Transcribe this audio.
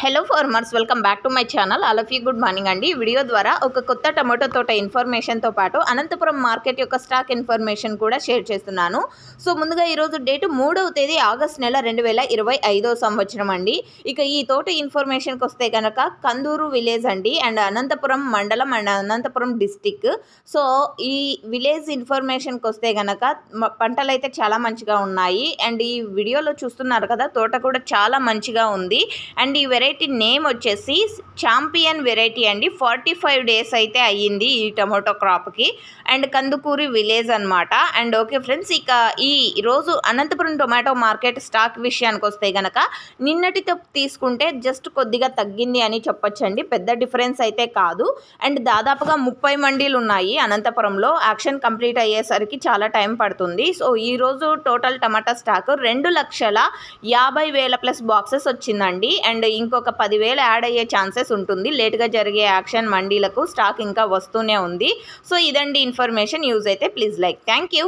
Hello farmers, welcome back to my channel. All of you good morning అండి. ఈ video ద్వారా ఒక కొత్త టమాటో తోట ఇన్ఫర్మేషన్తో పాటు అనంతపురం మార్కెట్ యొక్క స్టాక్ ఇన్ఫర్మేషన్ కూడా షేర్ చేస్తున్నాను. సో ముందుగా ఈరోజు డేటు 3వ తేదీ ఆగస్ట్ నెల 2025 సంవత్సరం అండి. ఇక ఈ తోట ఇన్ఫర్మేషన్కి వస్తే కనుక కందూరు విలేజ్ అండి, అండ్ అనంతపురం మండలం అండ్ అనంతపురం డిస్టిక్. సో ఈ విలేజ్ ఇన్ఫర్మేషన్కి వస్తే కనుక పంటలు అయితే చాలా మంచిగా ఉన్నాయి. అండ్ ఈ వీడియోలో చూస్తున్నారు కదా, తోట కూడా చాలా మంచిగా ఉంది. అండ్ ఈ వెరైటీ నేమ్ వచ్చేసి ఛాంపియన్ వెరైటీ అండి. 45 డేస్ అయితే అయ్యింది ఈ టమాటో క్రాప్కి. అండ్ కందుకూరి విలేజ్ అనమాట. అండ్ ఓకే ఫ్రెండ్స్, ఇక ఈ రోజు అనంతపురం టొమాటో మార్కెట్ స్టాక్ విషయానికి వస్తే కనుక నిన్నటితో తీసుకుంటే జస్ట్ కొద్దిగా తగ్గింది అని చెప్పొచ్చండి. పెద్ద డిఫరెన్స్ అయితే కాదు. అండ్ దాదాపుగా 30 మండీలు ఉన్నాయి అనంతపురంలో. యాక్షన్ కంప్లీట్ అయ్యేసరికి చాలా టైం పడుతుంది. సో ఈరోజు టోటల్ టమాటా స్టాక్ 2,50,000 ప్లస్ బాక్సెస్ వచ్చిందండి. అండ్ ఇంకొక 10,000 యాడ్ అయ్యే ఛాన్సెస్ ఉంటుంది. లేట్గా జరిగే యాక్షన్ మండీలకు స్టాక్ ఇంకా వస్తూనే ఉంది. సో ఇదండి ఇన్ఫర్మేషన్. యూజ్ అయితే ప్లీజ్ లైక్. Thank you.